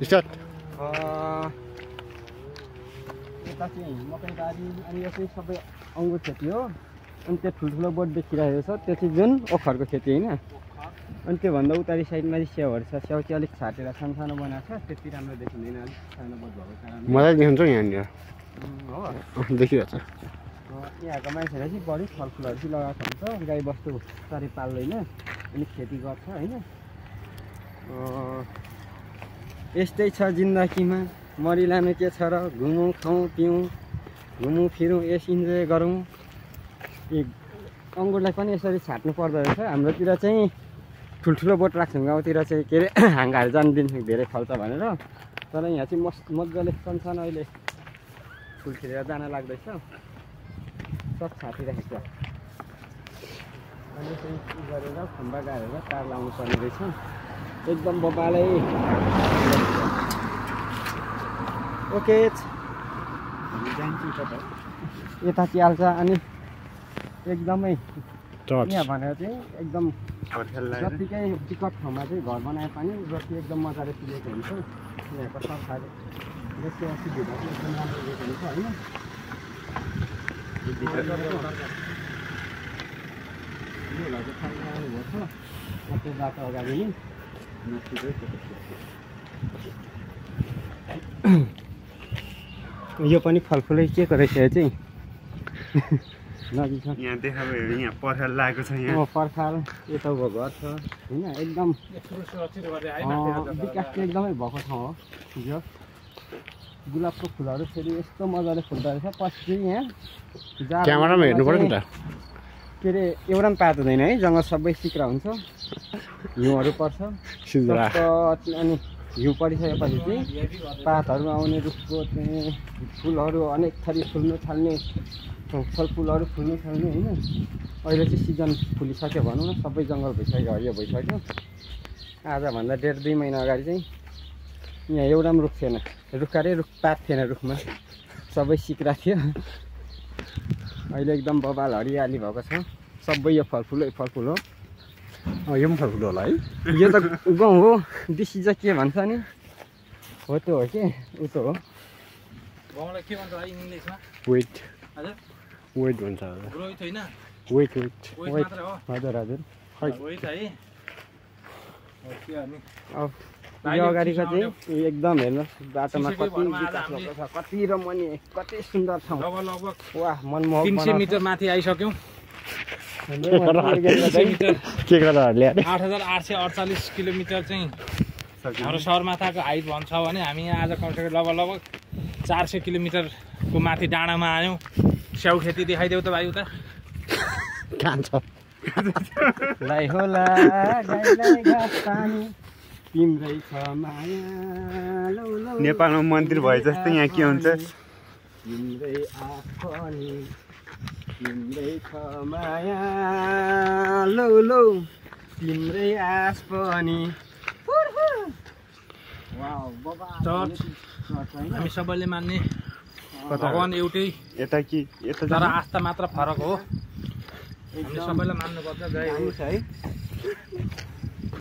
Start. यता चाहिँ मकैबारी अनि यो चाहिँ सबै अङ्गुर खेती हो। अनि त्यो ठुल्ठुलो बोट देखिरहेको छ त्यो चाहिँ जुन ओखरको खेती होइन। अनि त्योभन्दा उतारी साइडमा चाहिँ स्याउहरू छ। स्याउ चाहिँ अलिक छाटेर सानो बनाएको छ, त्यति राम्रो देखिँदैन अलिक सानो बोट भएको कारणले। मजाले देखिन्छ यहाँनिर हो देखिरहेछ। यहाँको मान्छेले चाहिँ बढी फलफुलहरू चाहिँ लगाएको हुन्छ, गाईबस्तु साह्रै पाल्दैन अनि खेती गर्छ होइन। यस्तै छ जिन्दगीमा, मरिलानु के छ र, घुमौँ खाउँ पिउँ घुमौँ फिरौँ यस इन्जोय गरौँ। यी अङ्गुरलाई पनि यसरी छाट्नु पर्दो रहेछ। हाम्रोतिर चाहिँ ठुल्ठुलो बोट राख्छौँ गाउँतिर चाहिँ, के अरे हाँगाहरू जानु दिन्छौँ धेरै फल्छ भनेर। तर यहाँ चाहिँ मजाले सनसन अहिले फुल खिलेर जान लाग्दैछ, सब छाटिरहेको छ। अनि चाहिँ गरेर खम्बा गाडेर तार लाउनु पर्ने रहेछ। एकदम बबालै ओके यता चिहाल्छ। अनि एकदमै यहाँ भनेर चाहिँ एकदम जतिकै विकट ठाउँमा चाहिँ घर बनाए पनि जति एकदम मजाले पुगेको हुन्छ। यहाँको सरकारले जस्तो सुविधा चाहिँ एकदम राम्रो दिएको हुन्छ होइन। त्यो बाटो अगाडि नै यो पनि फलफुलै के रहेछ चाहिँ नजिक छ। यहाँ देखा भयो यहाँ पर्खाल लागेको छ। यहाँ पर्खाल यताको घर छ होइन। एकदम विकास चाहिँ एकदमै भएको ठाउँ हो यो। गुलाबको फुलहरू फेरि यस्तो मजाले फुल्दो रहेछ। पछि यहाँ क्यामेरामा हेर्नु पर्यो नि त। के अरे एउटा पनि पात हुँदैन है, जङ्गल सबै सिक्रा हुन्छ, हिउँहरू पर्छ। अनि हिउँ परिसकेपछि चाहिँ पातहरू आउने, रुखको चाहिँ फुलहरू अनेक थरी फुल्नु थाल्ने, फलफुलहरू फुल्नु थाल्ने होइन। अहिले चाहिँ सिजन फुलिसक्यो भनौँ न, सबै जङ्गल भइसक्यो, हरियो भइसक्यो। आजभन्दा 1.5-2 महिना अगाडि चाहिँ यहाँ एउटा पनि रुख थिएन, रुख पात थिएन रुखमा, सबै सिक्रा थियो। अहिले एकदम बबाल हरियाली भएको छ। सबै यो फलफुल हो। यो पनि फलफुल होला है। यो त गाउँ हो, दिसी चाहिँ के भन्छ नि हो त्यो हो कि उतो हो। गाउँलाई के भन्छ इङ्ग्लिसमा? वेट हजुर वेट भन्छ। रोहित होइन, वेट मात्र हो। हजुर हजुर रोहित है। यो अगाडिको चाहिँ एकदम हेर्नुहोस् बाटोमा कति रमणीय, कति सुन्दर ठाउँ। लगभग वाह मनमोहक। 300 मिटर माथि आइसक्यौँ। के गर्दा 8848 किलोमिटर चाहिँ हाम्रो सगरमाथाको हाइट भन्छ भने हामी यहाँ आज कमसेकम लगभग 400 किलोमिटरको माथि डाँडामा आयौँ। स्याउ खेती देखाइदेऊ त भाइ उता खान्छ। लाई होला गाईलाई घाँस पानी तिम्रै छ माया लौ लौ। नेपालमा मन्दिर भए जस्तो यहाँ के हुन्छ? तिम्रै आँखनी तिम्रै छ माया लौ लौ, तिम्रै आस पनि। चर्च हामी सबैले मान्ने भगवान् एउटै, यता कि यता तर आस्था मात्र फरक हो। हामीले सबैलाई मान्नुपर्छ। जय होस् है।